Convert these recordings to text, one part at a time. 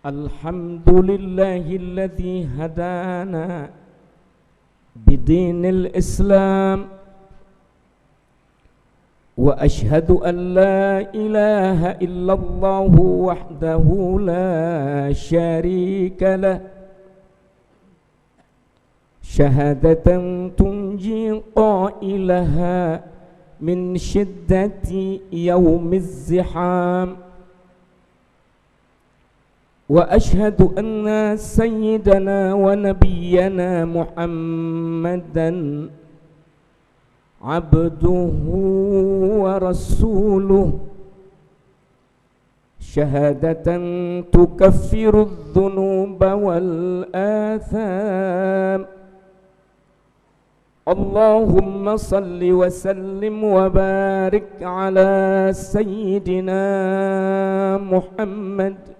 Alhamdulillahi alladzi hadana bidinil Islam wa ashhadu an la ilaha illallah wahdahu la syarika lah syahadatan tunji qailaha min syiddati yaumiz ziham wa ashhadu anna sayyidana wa nabiyyana Muhammadan abduhu wa rasuluh syahadatan tukaffiru dhunuba wal atham. Allahumma salli wa sallim wa barik ala sayyidina Muhammad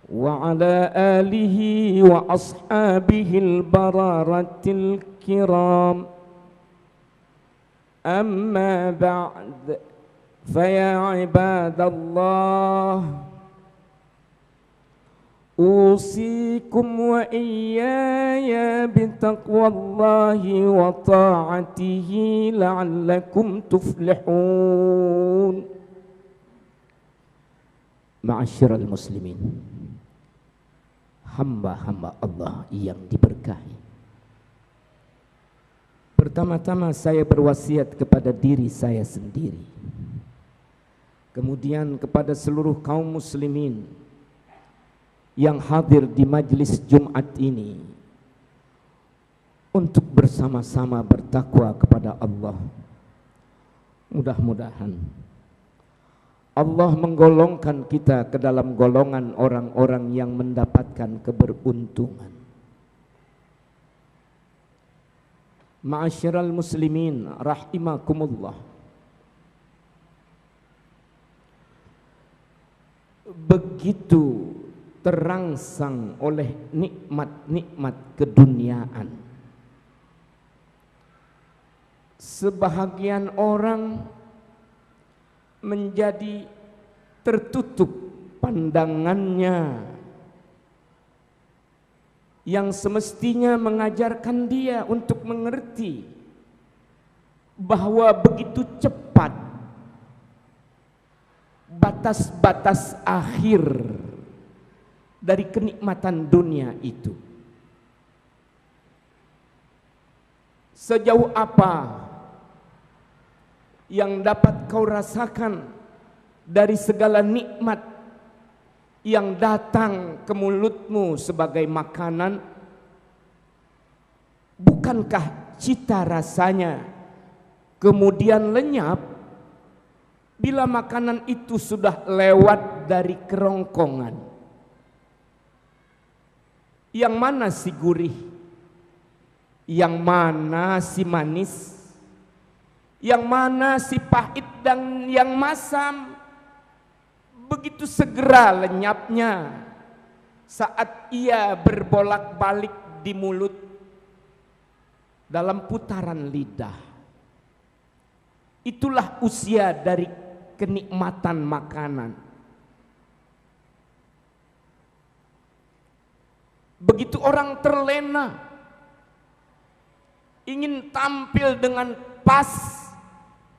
wa ala alihi wa ashabihil bararatil kiram. Amma ba'd, faya ibadallah, usikum wa iyaya bitaqwallahi wa ta'atihi la'allakum tuflihun. Ma'asyiral muslimin, hamba-hamba Allah yang diberkahi. Pertama-tama saya berwasiat kepada diri saya sendiri, kemudian kepada seluruh kaum muslimin yang hadir di majlis Jumat ini, untuk bersama-sama bertakwa kepada Allah. Mudah-mudahan Allah menggolongkan kita ke dalam golongan orang-orang yang mendapatkan keberuntungan. Ma'asyiral muslimin rahimakumullah, begitu terangsang oleh nikmat-nikmat keduniaan, sebahagian orang menjadi tertutup pandangannya yang semestinya mengajarkan dia untuk mengerti bahwa begitu cepat batas-batas akhir dari kenikmatan dunia itu. Sejauh apa yang dapat kau rasakan dari segala nikmat yang datang ke mulutmu sebagai makanan? Bukankah cita rasanya kemudian lenyap bila makanan itu sudah lewat dari kerongkongan? Yang mana si gurih? Yang mana si manis? Yang mana si pahit dan yang masam? Begitu segera lenyapnya saat ia berbolak-balik di mulut dalam putaran lidah. Itulah usia dari kenikmatan makanan. Begitu orang terlena, ingin tampil dengan pas,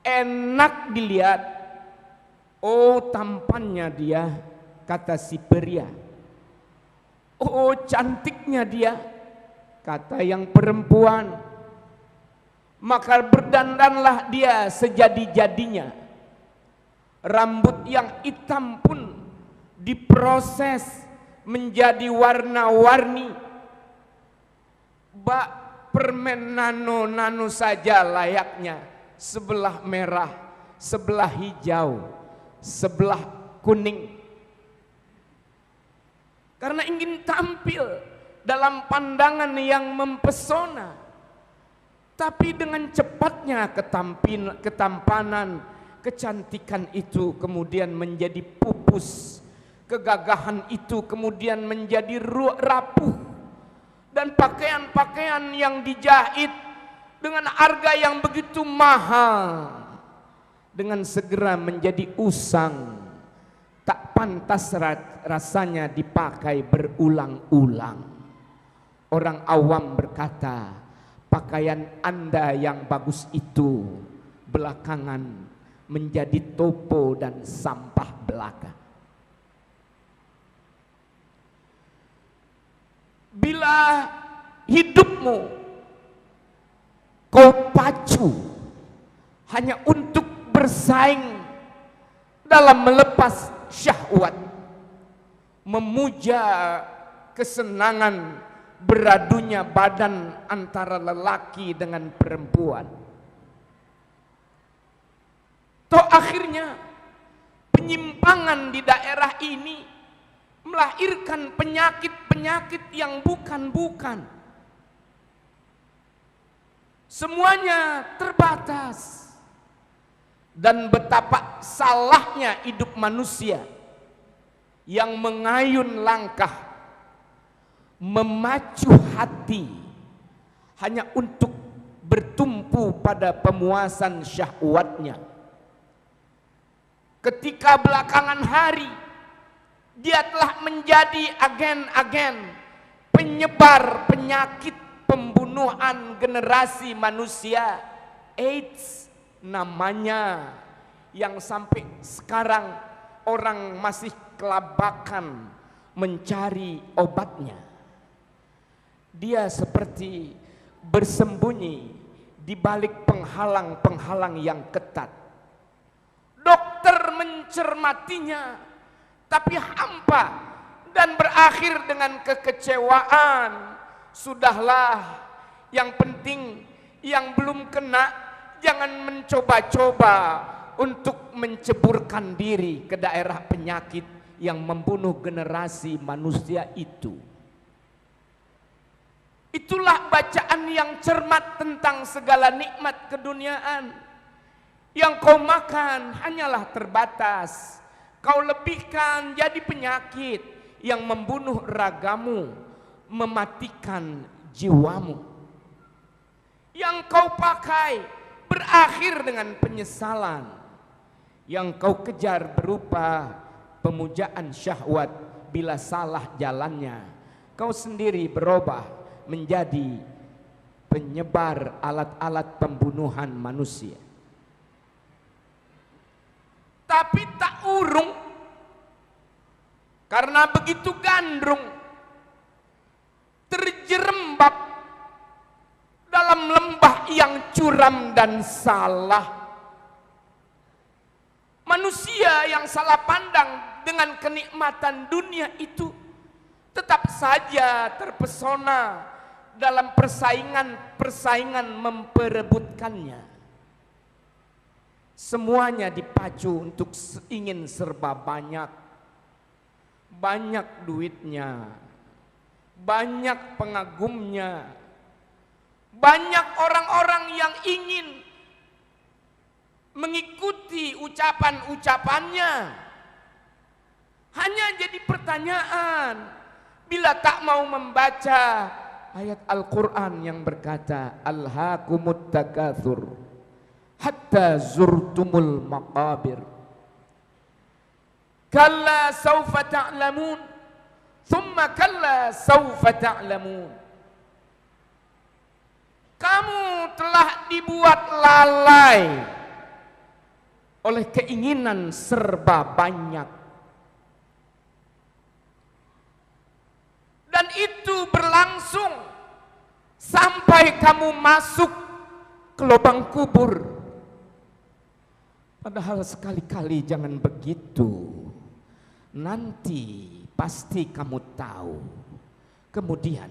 enak dilihat, oh tampannya dia, kata si pria. Oh cantiknya dia, kata yang perempuan. Maka berdandanlah dia sejadi-jadinya. Rambut yang hitam pun diproses menjadi warna-warni. Bak permen nano-nano saja layaknya, sebelah merah, sebelah hijau, sebelah kuning. Karena ingin tampil dalam pandangan yang mempesona. Tapi dengan cepatnya ketampanan, kecantikan itu kemudian menjadi pupus. Kegagahan itu kemudian menjadi rapuh. Dan pakaian-pakaian yang dijahit dengan harga yang begitu mahal, dengan segera menjadi usang, tak pantas rasanya dipakai berulang-ulang. Orang awam berkata, pakaian Anda yang bagus itu belakangan menjadi topo dan sampah belaka. Bila hidupmu kau pacu hanya untuk bersaing dalam melepas syahwat, memuja kesenangan beradunya badan antara lelaki dengan perempuan, toh akhirnya penyimpangan di daerah ini melahirkan penyakit-penyakit yang bukan-bukan. Semuanya terbatas. Dan betapa salahnya hidup manusia yang mengayun langkah, memacu hati hanya untuk bertumpu pada pemuasan syahwatnya. Ketika belakangan hari dia telah menjadi agen-agen penyebar penyakit pembunuhan generasi manusia, AIDS namanya, yang sampai sekarang orang masih kelabakan mencari obatnya. Dia seperti bersembunyi di balik penghalang-penghalang yang ketat. Dokter mencermatinya, tapi hampa dan berakhir dengan kekecewaan. Sudahlah, yang penting yang belum kena jangan mencoba-coba untuk menceburkan diri ke daerah penyakit yang membunuh generasi manusia itu. Itulah bacaan yang cermat tentang segala nikmat keduniaan. Yang kau makan hanyalah terbatas, kau lebihkan jadi penyakit yang membunuh ragamu, mematikan jiwamu. Yang kau pakai berakhir dengan penyesalan. Yang kau kejar berupa pemujaan syahwat, bila salah jalannya kau sendiri berubah menjadi penyebar alat-alat pembunuhan manusia. Tapi tak urung, karena begitu gandrung, terjerembab dalam lembah yang curam dan salah. Manusia yang salah pandang dengan kenikmatan dunia itu tetap saja terpesona dalam persaingan memperebutkannya. Semuanya dipacu untuk ingin serba banyak. Banyak duitnya, banyak pengagumnya, banyak orang-orang yang ingin mengikuti ucapan-ucapannya. Hanya jadi pertanyaan bila tak mau membaca ayat Al-Quran yang berkata, Alhaakumut takatsur hatta zurtumul maqabir. Kalla sawfa ta'lamun, thumma kalla sawfa ta'lamun. Kamu telah dibuat lalai oleh keinginan serba banyak. Dan itu berlangsung sampai kamu masuk ke lubang kubur. Padahal sekali-kali jangan begitu. Nanti pasti kamu tahu. Kemudian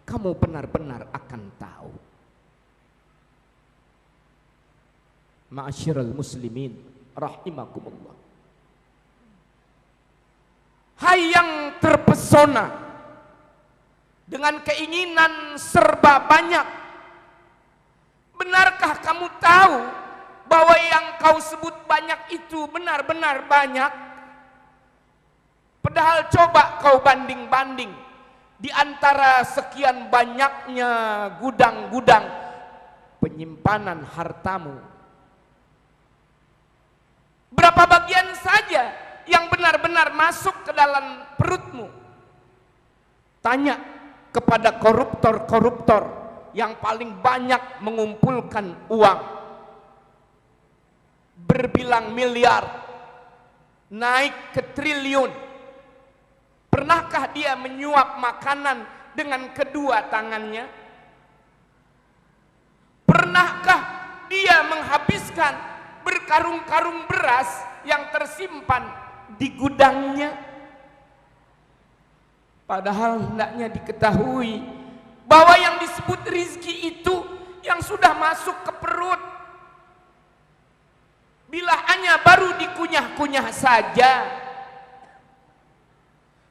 kamu benar-benar akan tahu. Ma'asyiral muslimin rahimakumullah. Hai yang terpesona dengan keinginan serba banyak, benarkah kamu tahu bahwa yang kau sebut banyak itu benar-benar banyak? Padahal coba kau banding-banding di antara sekian banyaknya gudang-gudang penyimpanan hartamu, berapa bagian saja yang benar-benar masuk ke dalam perutmu. Tanya kepada koruptor-koruptor yang paling banyak mengumpulkan uang berbilang miliar, naik ke triliun. Pernahkah dia menyuap makanan dengan kedua tangannya? Pernahkah dia menghabiskan berkarung-karung beras yang tersimpan di gudangnya? Padahal hendaknya diketahui bahwa yang disebut rizki itu yang sudah masuk ke perut. Bila hanya baru dikunyah-kunyah saja,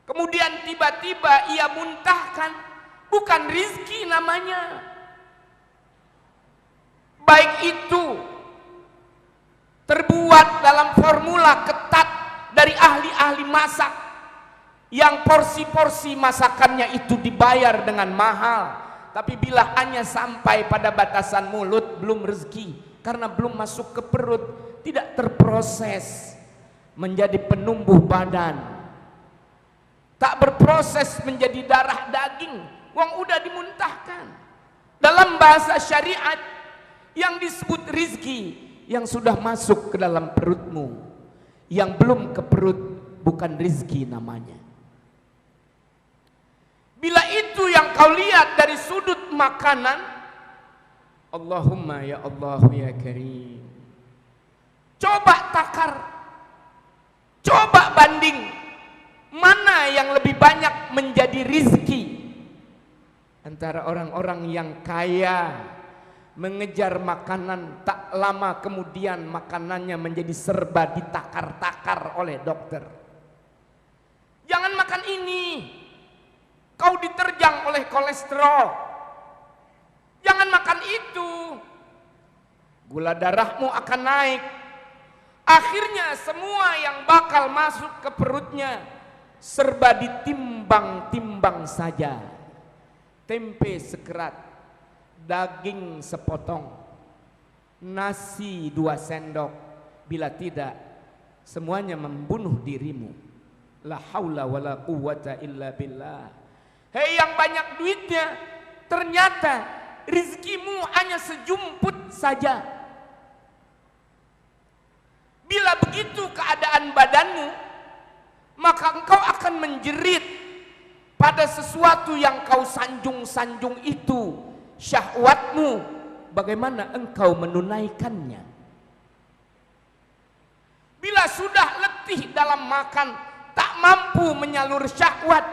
kemudian tiba-tiba ia muntahkan, bukan rizki namanya. Baik itu terbuat dalam formula ketat dari ahli-ahli masak, yang porsi-porsi masakannya itu dibayar dengan mahal, tapi bila hanya sampai pada batasan mulut, belum rezeki, karena belum masuk ke perut, tidak terproses menjadi penumbuh badan, tak berproses menjadi darah daging, uang udah dimuntahkan. Dalam bahasa syariat, yang disebut rizki yang sudah masuk ke dalam perutmu, yang belum ke perut bukan rizki namanya. Bila itu yang kau lihat dari sudut makanan, Allahumma ya Allah ya Karim, coba takar, coba banding, mana yang lebih banyak menjadi rizki antara orang-orang yang kaya mengejar makanan, tak lama kemudian makanannya menjadi serba ditakar-takar oleh dokter. Jangan makan ini, kau diterjang oleh kolesterol. Jangan makan itu, gula darahmu akan naik. Akhirnya semua yang bakal masuk ke perutnya serba ditimbang-timbang saja. Tempe sekerat, daging sepotong, nasi 2 sendok. Bila tidak, semuanya membunuh dirimu. La haula wala quwwata illa billah. Hei yang banyak duitnya, ternyata rizkimu hanya sejumput saja. Bila begitu keadaan badanmu, maka engkau akan menjerit pada sesuatu yang kau sanjung-sanjung itu, syahwatmu. Bagaimana engkau menunaikannya? Bila sudah letih dalam makan, tak mampu menyalur syahwat,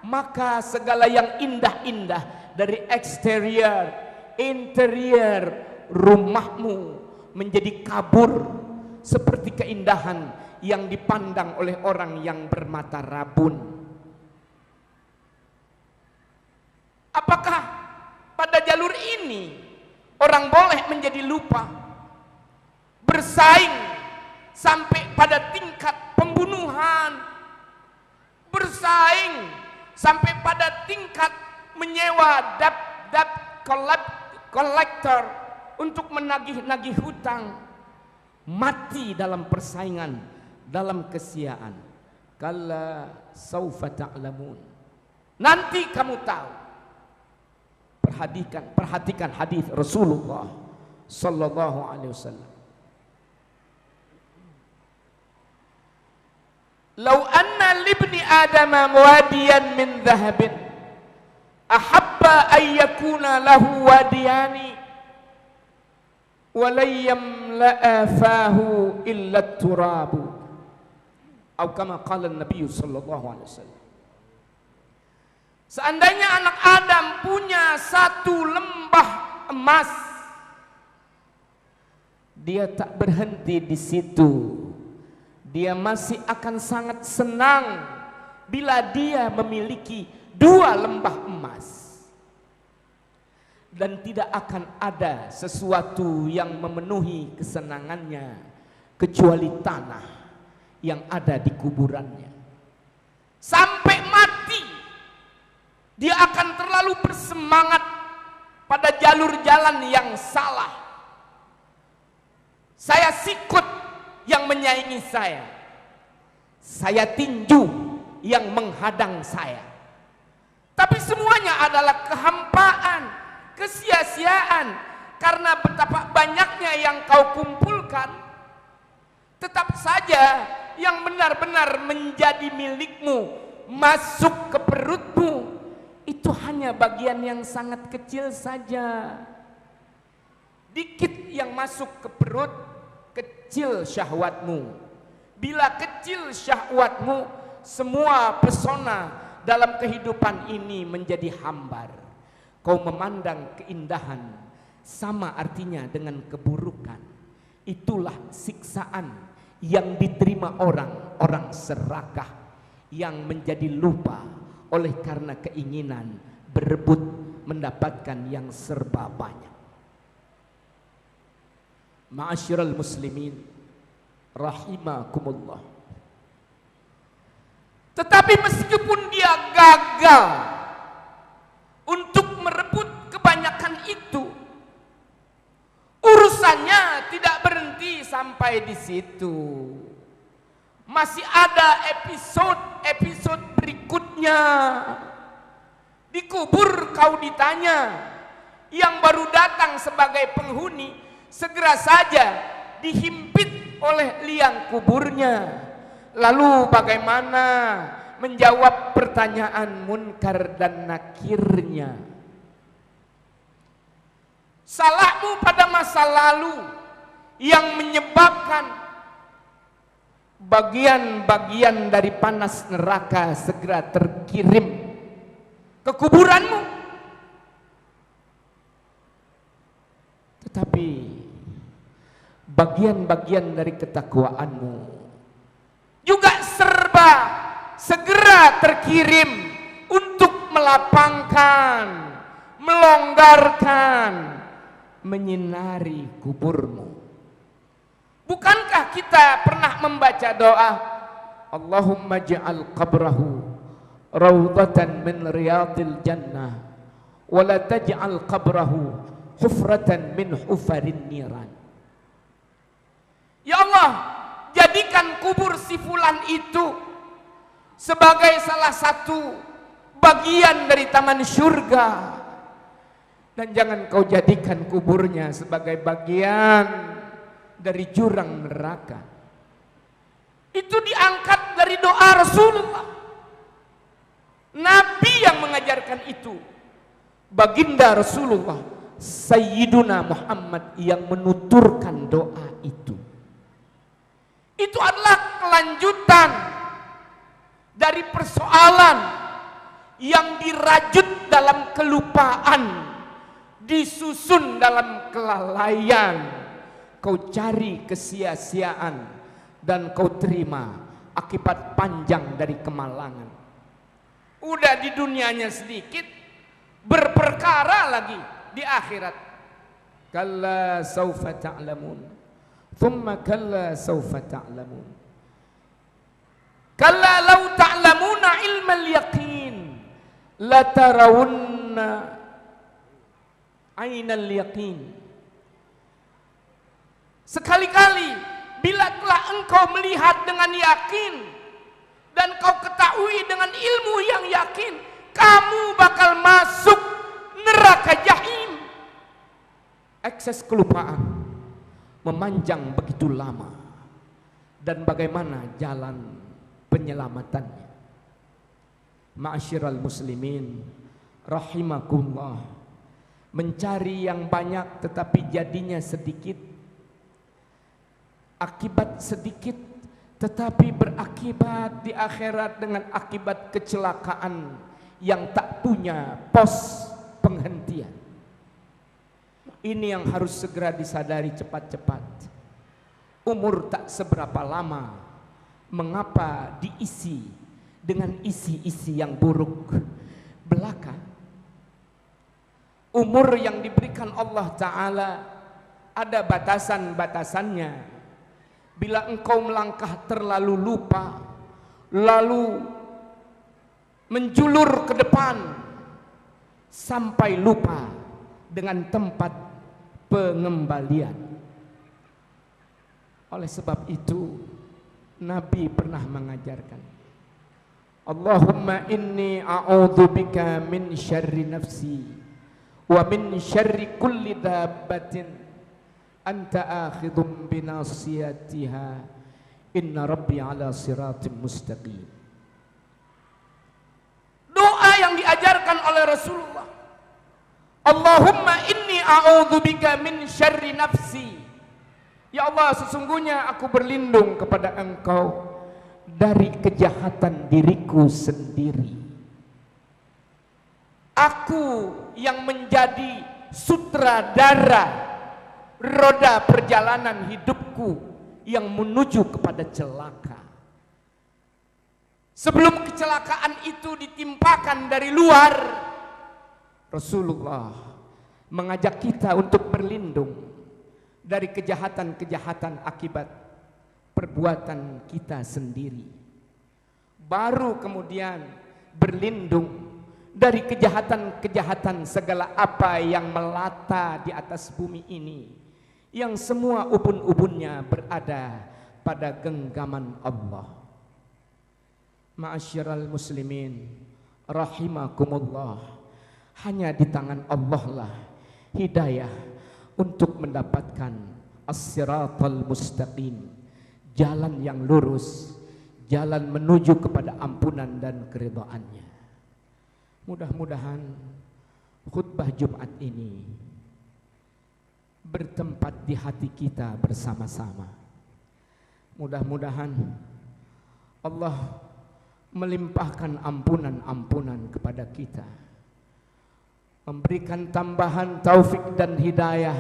maka segala yang indah-indah dari eksterior, interior rumahmu menjadi kabur, seperti keindahan yang dipandang oleh orang yang bermata rabun. Apakah pada jalur ini orang boleh menjadi lupa, bersaing sampai pada tingkat pembunuhan, bersaing sampai pada tingkat menyewa debt collector untuk menagih-nagih hutang, mati dalam persaingan, dalam kesiaan? Kalla saufa ta'lamun. Nanti kamu tahu. Perhatikan hadis Rasulullah sallallahu alaihi wasallam. Lau anna libni adama wadiyan min dhahabin ahabba an yakuna lahu wadiyani walayyam la'afahu illa turabu, atau kama qala Nabi sallallahu alaihi wasallam. Seandainya anak Adam punya 1 lembah emas, dia tak berhenti di situ. Dia masih akan sangat senang bila dia memiliki 2 lembah emas. Dan tidak akan ada sesuatu yang memenuhi kesenangannya kecuali tanah yang ada di kuburannya. Sampai mati dia akan terlalu bersemangat pada jalur jalan yang salah. Saya sikut yang menyaingi saya. saya tinju yang menghadang saya. Tapi semuanya adalah kehampaan, kesia-siaan, karena betapa banyaknya yang kau kumpulkan. Tetap saja yang benar-benar menjadi milikmu, masuk ke perutmu, itu hanya bagian yang sangat kecil saja. Dikit yang masuk ke perut, kecil syahwatmu. Bila kecil syahwatmu, semua pesona dalam kehidupan ini menjadi hambar. Kau memandang keindahan, sama artinya dengan keburukan. Itulah siksaan yang diterima orang-orang serakah yang menjadi lupa oleh karena keinginan berebut mendapatkan yang serba banyak. Ma'asyiral muslimin rahimakumullah. Tetapi meskipun dia gagal untuk merebut kebanyakan itu, urusannya tidak berhenti sampai di situ. Masih ada episode berikutnya. Dikubur kau ditanya, yang baru datang sebagai penghuni segera saja dihimpit oleh liang kuburnya. Lalu bagaimana menjawab pertanyaan munkar dan nakirnya? Salahmu pada masa lalu yang menyebabkan bagian-bagian dari panas neraka segera terkirim ke kuburanmu. Tetapi bagian-bagian dari ketakwaanmu juga segera terkirim untuk melapangkan, melonggarkan, menyinari kuburmu. Bukankah kita pernah membaca doa, Allahumma ja'al qabrahu rawdatan min riyadil jannah wa la taj'al qabrahu hufratan min hufarin niran. Ya Allah, jadikan kubur si fulan itu sebagai salah satu bagian dari taman surga, dan jangan kau jadikan kuburnya sebagai bagian dari jurang neraka. Itu diangkat dari doa Rasulullah, Nabi yang mengajarkan itu. Baginda Rasulullah Sayyiduna Muhammad yang menuturkan doa itu. Itu adalah kelanjutan dari persoalan yang dirajut dalam kelupaan, disusun dalam kelalaian. Kau cari kesia-siaan dan kau terima akibat panjang dari kemalangan. Udah di dunianya sedikit, berperkara lagi di akhirat. Kalla saufa ta'lamun. Thumma kalla sawfa ta'lamun. Kalla law ta'lamuna ilmal yaqin la tarawunna ainal yaqin. Sekali-kali bila telah engkau melihat dengan yakin dan kau ketahui dengan ilmu yang yakin, kamu bakal masuk neraka jahim. Akses kelupaan memanjang begitu lama, dan bagaimana jalan penyelamatannya? Ma'asyiral muslimin rahimakumullah, mencari yang banyak tetapi jadinya sedikit, akibat sedikit tetapi berakibat di akhirat dengan akibat kecelakaan yang tak punya pos penghentian. Ini yang harus segera disadari cepat-cepat. Umur tak seberapa lama, mengapa diisi dengan isi-isi yang buruk belaka? Umur yang diberikan Allah Ta'ala ada batasan-batasannya. Bila engkau melangkah terlalu lupa, lalu menjulur ke depan sampai lupa dengan tempat pengembalian. Oleh sebab itu, Nabi pernah mengajarkan, Allahumma inni a'udzubika min syarri nafsi wa min syarri kulli dabbatin anta akhidhum binasiyatiha inna rabbi ala siratim mustaqim. Doa yang diajarkan oleh Rasulullah, Allahumma inni a'udzubika min syarri nafsi. Ya Allah, sesungguhnya aku berlindung kepada Engkau dari kejahatan diriku sendiri. Aku yang menjadi sutradara roda perjalanan hidupku yang menuju kepada celaka. Sebelum kecelakaan itu ditimpakan dari luar, Rasulullah mengajak kita untuk berlindung dari kejahatan-kejahatan akibat perbuatan kita sendiri. Baru kemudian berlindung dari kejahatan-kejahatan segala apa yang melata di atas bumi ini, yang semua ubun-ubunnya berada pada genggaman Allah. Ma'asyiral muslimin rahimakumullah, hanya di tangan Allah lah hidayah untuk mendapatkan as-siratal mustaqim, jalan yang lurus, jalan menuju kepada ampunan dan keridhaannya. Mudah-mudahan khutbah Jumat ini bertempat di hati kita bersama-sama. Mudah-mudahan Allah melimpahkan ampunan-ampunan kepada kita, memberikan tambahan taufik dan hidayah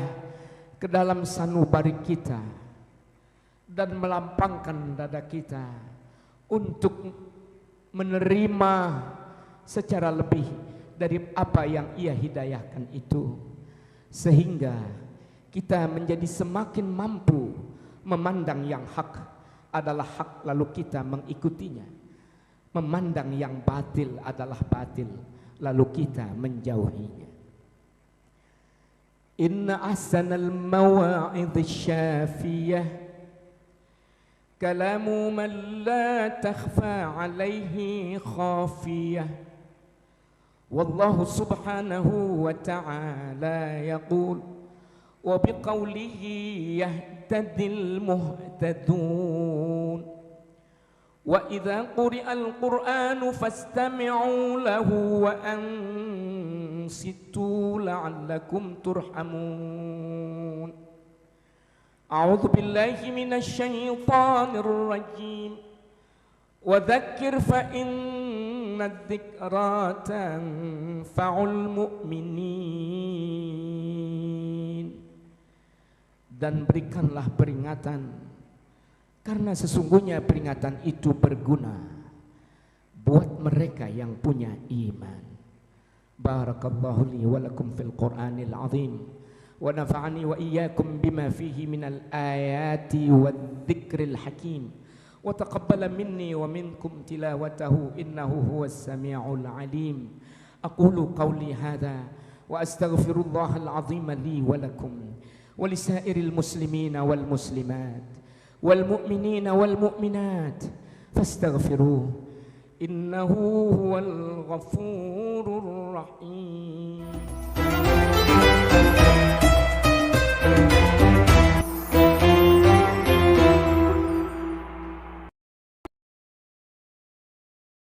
ke dalam sanubari kita, dan melampangkan dada kita untuk menerima secara lebih dari apa yang Ia hidayahkan itu, sehingga kita menjadi semakin mampu memandang yang hak adalah hak lalu kita mengikutinya, memandang yang batil adalah batil lalu kita menjauhinya. Inna ahsanal mawa'idh syafiyah kalamu man la takhfa alaihi khafiyah. Wallahu subhanahu wa ta'ala yaqul wa biqawlihi yahtadil muhtadun. Wa idza quri'al Qur'anu fastami'u lahu wa ansitu la'allakum turhamun. A'udzu billahi minasy syaithanir rajim. Wa dzakkir fa inna dzikra tanfa'ul mu'minin. Dan berikanlah peringatan, karena sesungguhnya peringatan itu berguna buat mereka yang punya iman. Barakallahu li wa lakum fil Qur'anil azim wa nafa'ani wa iyyakum bima fihi minal ayati wadh-dhikril hakim wa taqabbala minni wa minkum tilawatahu innahu huwas sami'ul alim. Aqulu qawli hadha wa astaghfirullahal azim li wa lakum wa lisairil muslimina wal muslimat wal mu'minina wal mu'minat fastaghfiruh innahu huwal ghafurur rahim.